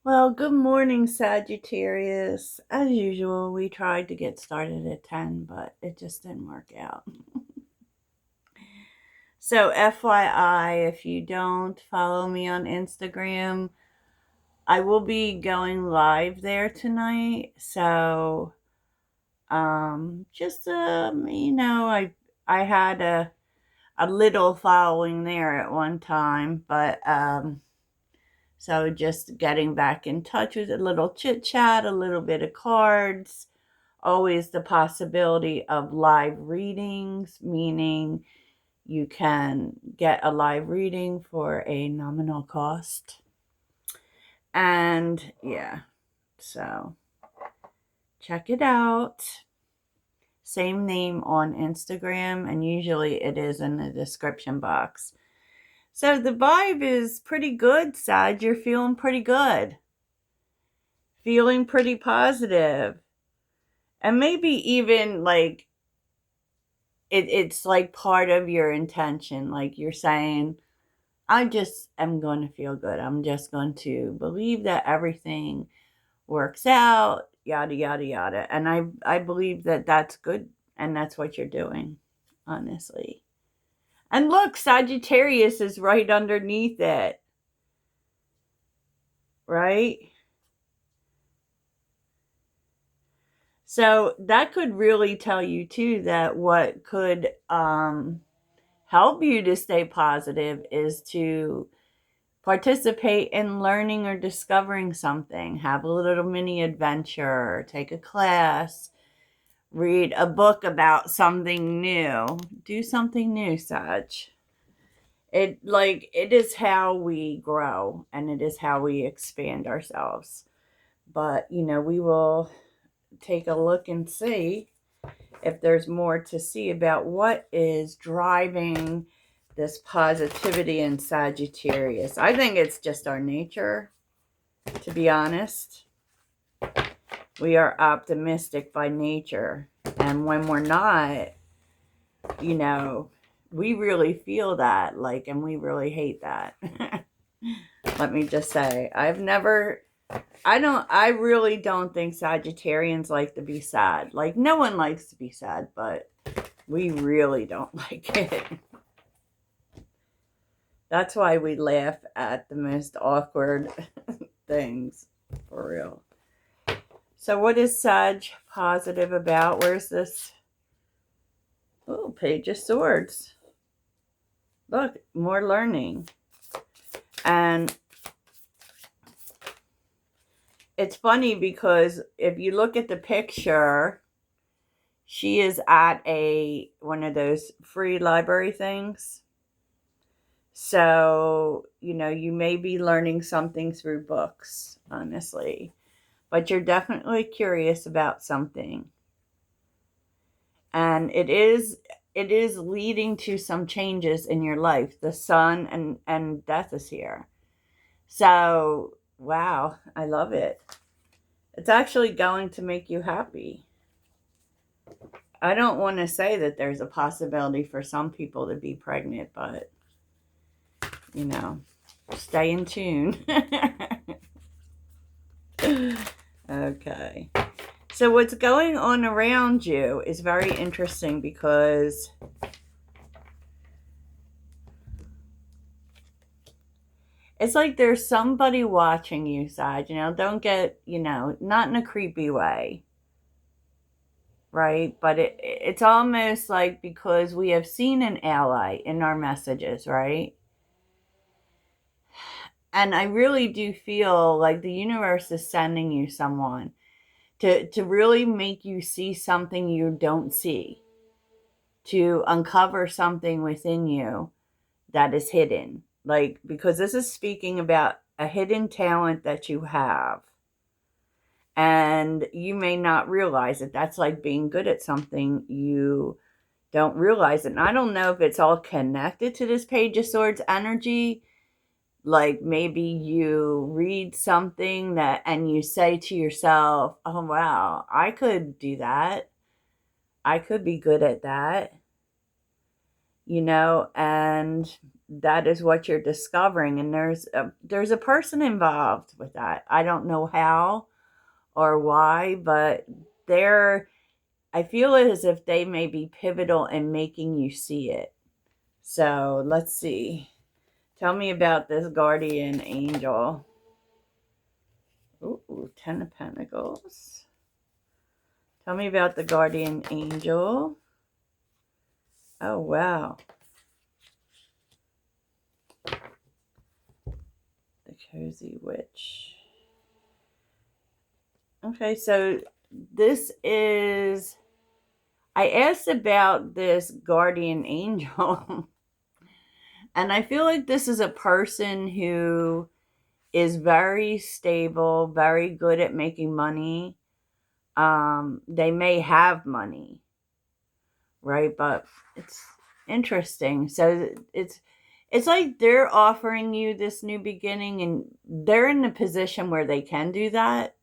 Well, good morning, Sagittarius. As usual, we tried to get started at 10, but it just didn't work out. So, FYI, if you don't follow me on Instagram, I will be going live there tonight. So, just I had a little following there at one time, but so just getting back in touch with a little chit chat, a little bit of cards, always the possibility of live readings, meaning you can get a live reading for a nominal cost. And yeah, so check it out. Same name on Instagram, and usually it is in the description box. So the vibe is pretty good, Sag. You're feeling pretty good. Feeling pretty positive. And maybe even like it's like part of your intention. Like you're saying, I just am going to feel good. I'm just going to believe that everything works out, yada, yada, yada. And I believe that that's good. And that's what you're doing, honestly. And look, Sagittarius is right underneath it, right? So that could really tell you too that what could help you to stay positive is to participate in learning or discovering something. Have a little mini adventure, take a class, read a book about something new. Do something new, Saj. It is how we grow and it is how we expand ourselves. But, we will take a look and see if there's more to see about what is driving this positivity in Sagittarius. I think it's just our nature, to be honest. We are optimistic by nature. And when we're not, we really feel that, and we really hate that. Let me just say, I really don't think Sagittarians like to be sad. Like, no one likes to be sad, but we really don't like it. That's why we laugh at the most awkward things, for real. So what is Sag positive about? Where's this? Oh, Page of Swords. Look, more learning. And it's funny because if you look at the picture, she is at one of those free library things. So, you may be learning something through books, honestly. But you're definitely curious about something. And it is leading to some changes in your life. The sun and death is here. So, wow, I love it. It's actually going to make you happy. I don't want to say that there's a possibility for some people to be pregnant, but stay in tune. Okay. So what's going on around you is very interesting because it's like there's somebody watching you, Side. Don't get, not in a creepy way, right? But it's almost like because we have seen an ally in our messages, right? And I really do feel like the universe is sending you someone to really make you see something you don't see, to uncover something within you that is hidden. Like, because this is speaking about a hidden talent that you have. And you may not realize it. That's like being good at something. You don't realize it. And I don't know if it's all connected to this Page of Swords energy. Like maybe you read something and you say to yourself, oh, wow, I could do that. I could be good at that. And that is what you're discovering. And there's a person involved with that. I don't know how or why, but I feel as if they may be pivotal in making you see it. So let's see. Tell me about this guardian angel. Ooh, 10 of Pentacles. Tell me about the guardian angel. Oh, wow. The cozy witch. Okay, so this is... I asked about this guardian angel. And I feel like this is a person who is very stable, very good at making money. They may have money, right? But it's interesting. So it's like they're offering you this new beginning, and they're in a position where they can do that,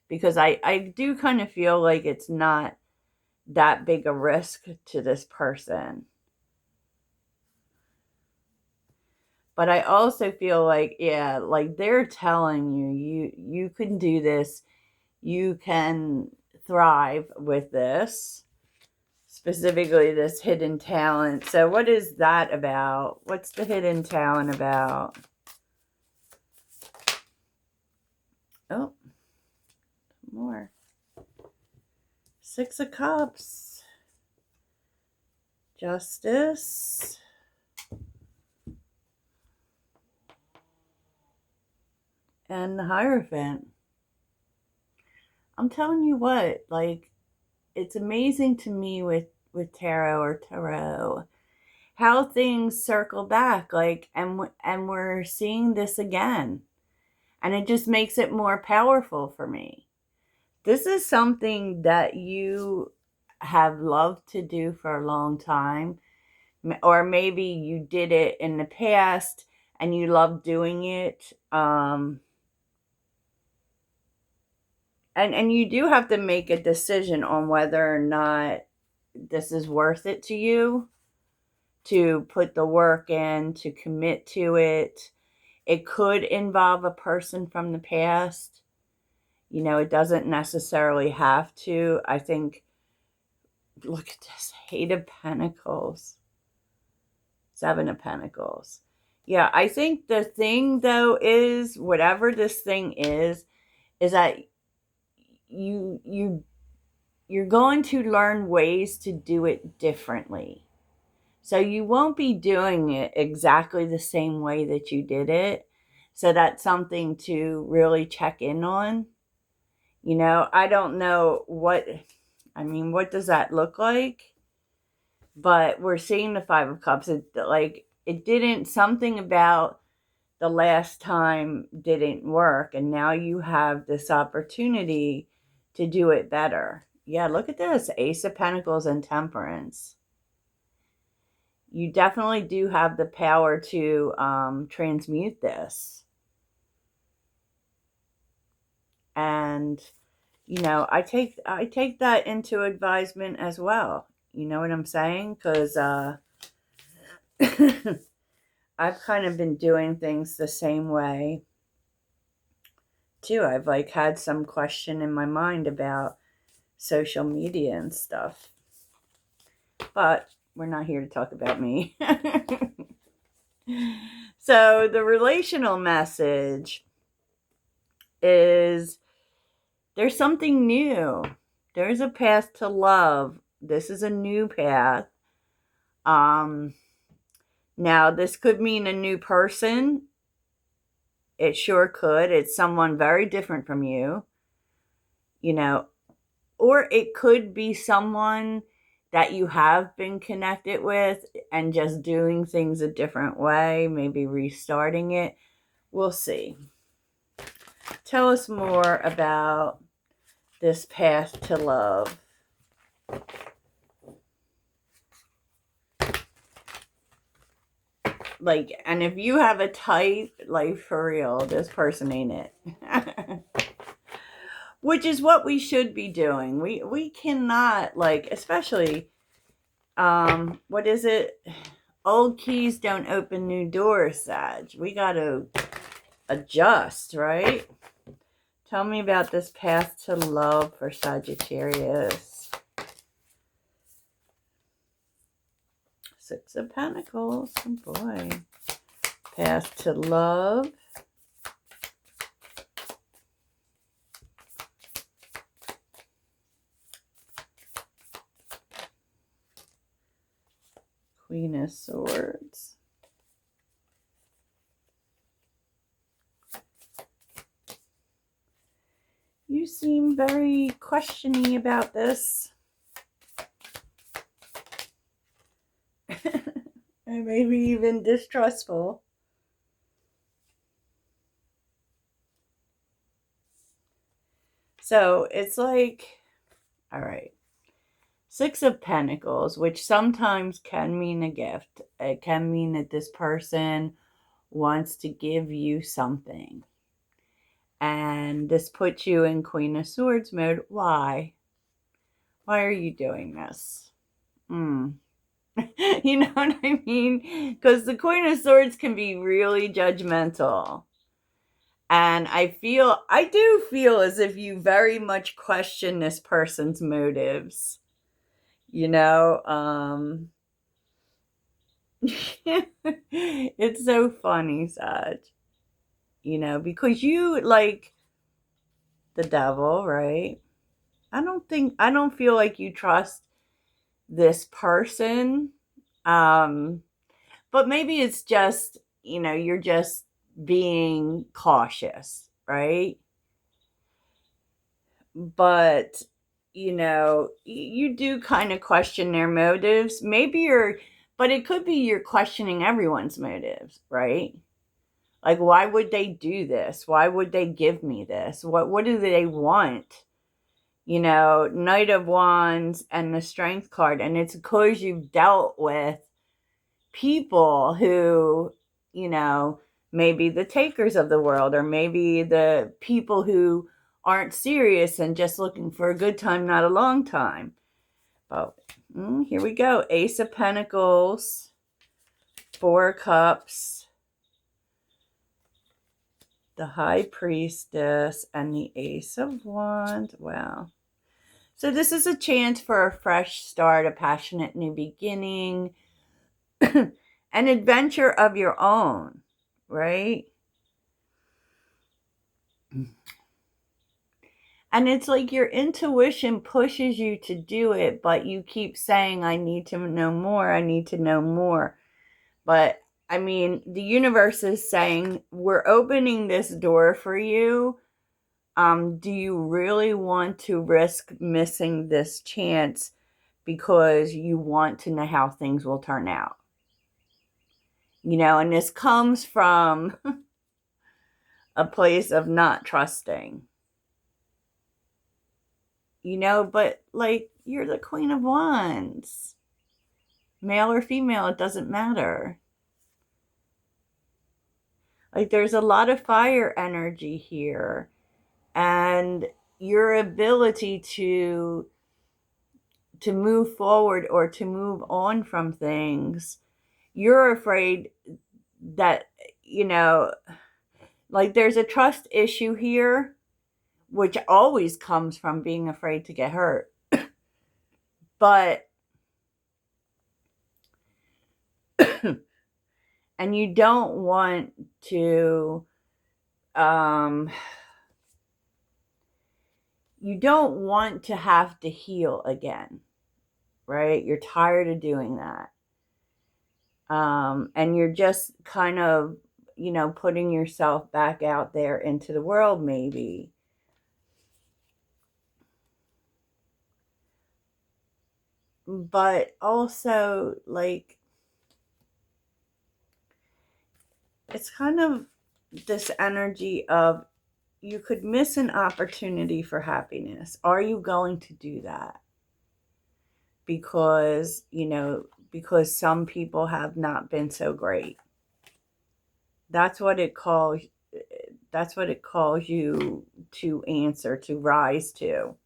because I do kind of feel like it's not that big a risk to this person. But I also feel like, yeah, like they're telling you can do this. You can thrive with this. Specifically, this hidden talent. So what is that about? What's the hidden talent about? Oh, more. 6 of Cups. Justice. And the Hierophant. I'm telling you what, like, it's amazing to me with tarot, how things circle back, like, and we're seeing this again. And it just makes it more powerful for me. This is something that you have loved to do for a long time. Or maybe you did it in the past and you love doing it. And you do have to make a decision on whether or not this is worth it to you, to put the work in, to commit to it. It could involve a person from the past. You know, it doesn't necessarily have to. I think, look at this, 8 of Pentacles, 7 of Pentacles. Yeah, I think the thing, though, is, whatever this thing is that you're going to learn ways to do it differently. So you won't be doing it exactly the same way that you did it. So that's something to really check in on. You know, I don't know what does that look like? But we're seeing the 5 of Cups. Something about the last time didn't work. And now you have this opportunity to do it better. Yeah, look at this. Ace of Pentacles and Temperance. You definitely do have the power to transmute this. And, you know, I take that into advisement as well. You know what I'm saying? Because I've kind of been doing things the same way too. I've like had some question in my mind about social media and stuff. But we're not here to talk about me. So the relational message is, there's something new. There's a path to love. This is a new path. Now this could mean a new person. It sure could. It's someone very different from you. You know, or it could be someone that you have been connected with and just doing things a different way, maybe restarting it. We'll see. Tell us more about this path to love. Like, and if you have a type, like, for real, this person ain't it. Which is what we should be doing. We cannot, like, especially, what is it? old keys don't open new doors, Sag. We got to adjust, right? Tell me about this path to love for Sagittarius. Six of Pentacles. Oh boy. Path to love. Queen of Swords. You seem very questioning about this. And maybe even distrustful. So it's like, all right. Six of Pentacles, which sometimes can mean a gift. It can mean that this person wants to give you something. And this puts you in Queen of Swords mode. Why? Why are you doing this? You know what I mean? Because the Queen of Swords can be really judgmental. And I do feel as if you very much question this person's motives. You know, it's so funny, Sag. You know, because you like the devil, right? I don't feel like you trust this person. But maybe it's just, you know, you're just being cautious, right? But, you know, you do kind of question their motives. But it could be you're questioning everyone's motives, right? Like, why would they do this? Why would they give me this? What do they want? You know, Knight of Wands and the Strength card. And it's because you've dealt with people who, you know, maybe the takers of the world, or maybe the people who aren't serious and just looking for a good time, not a long time. But here we go. Ace of Pentacles, Four of Cups, the High Priestess, and the Ace of Wands. Wow. So this is a chance for a fresh start, a passionate new beginning, an adventure of your own, right? And it's like your intuition pushes you to do it, but you keep saying, I need to know more, I need to know more. But I mean, the universe is saying, we're opening this door for you. Do you really want to risk missing this chance because you want to know how things will turn out? You know, and this comes from a place of not trusting. You know, but like, you're the Queen of Wands. Male or female, it doesn't matter. Like, there's a lot of fire energy here. And your ability to move forward or to move on from things, you're afraid that, you know, like there's a trust issue here, which always comes from being afraid to get hurt. But and you don't want to have to heal again, right? You're tired of doing that. And you're just kind of, you know, putting yourself back out there into the world, maybe. But also, like, it's kind of this energy of, you could miss an opportunity for happiness. Are you going to do that? Because, you know, because some people have not been so great. That's what it calls you to answer, to rise to.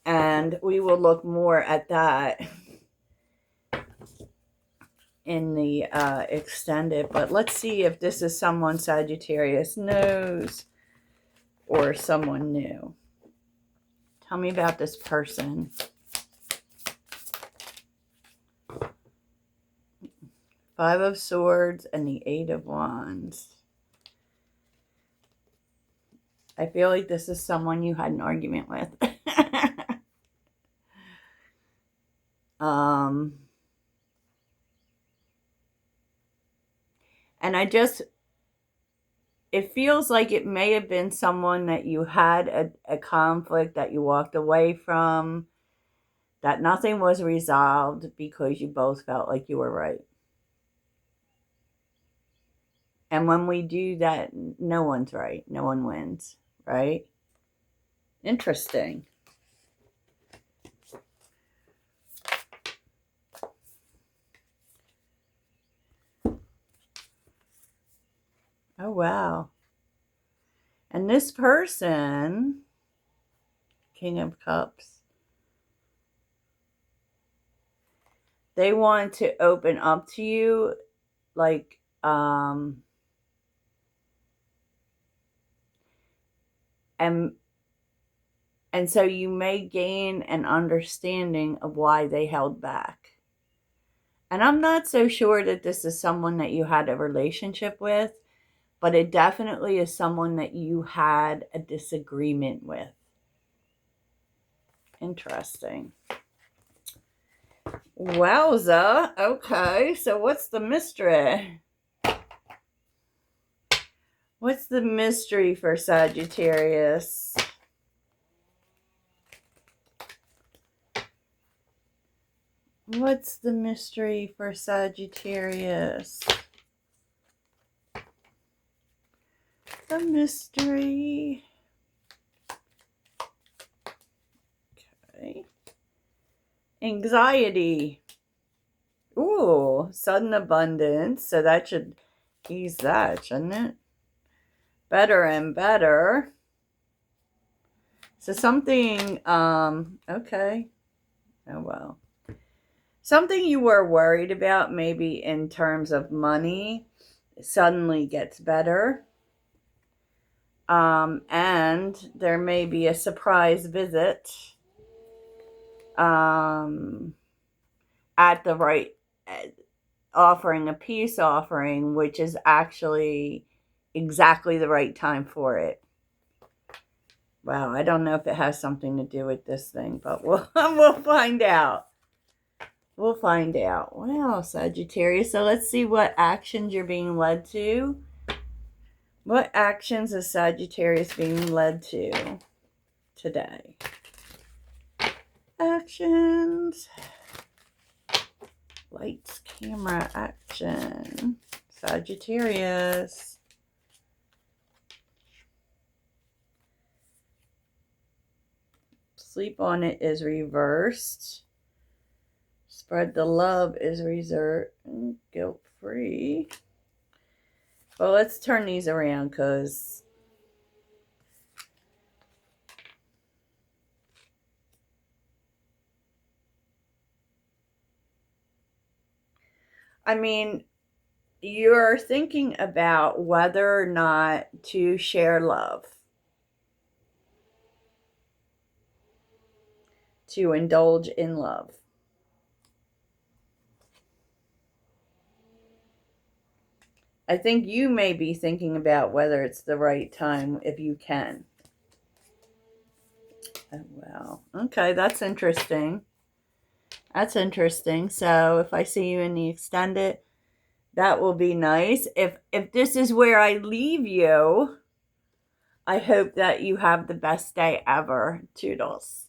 And we will look more at that in the extended, but let's see if this is someone Sagittarius knows or someone new. Tell me about this person. Five of Swords and the Eight of Wands. I feel like this is someone you had an argument with. And it feels like it may have been someone that you had a conflict that you walked away from, that nothing was resolved because you both felt like you were right. And when we do that, no one's right. No one wins, right? Interesting. Oh, wow. And this person, King of Cups, they want to open up to you, like, and so you may gain an understanding of why they held back. And I'm not so sure that this is someone that you had a relationship with, but it definitely is someone that you had a disagreement with. Interesting. Wowza. Okay, so what's the mystery? What's the mystery for Sagittarius? What's the mystery for Sagittarius? The mystery. Okay. Anxiety. Ooh, sudden abundance. So that should ease that, shouldn't it? Better and better. So something, okay. Oh, well. Something you were worried about, maybe in terms of money, suddenly gets better. And there may be a surprise visit at the right, offering a peace offering, which is actually exactly the right time for it. Wow, I don't know if it has something to do with this thing, but we'll find out. We'll find out. Wow, Sagittarius. So let's see what actions you're being led to. What actions is Sagittarius being led to today? Actions. Lights, camera, action. Sagittarius. Sleep on it is reversed. Spread the love is reserved. Guilt-free. Well, let's turn these around because I mean, you're thinking about whether or not to share love, to indulge in love. I think you may be thinking about whether it's the right time, if you can. Oh, wow. Okay, that's interesting. That's interesting. So if I see you in the extended, that will be nice. If this is where I leave you, I hope that you have the best day ever. Toodles.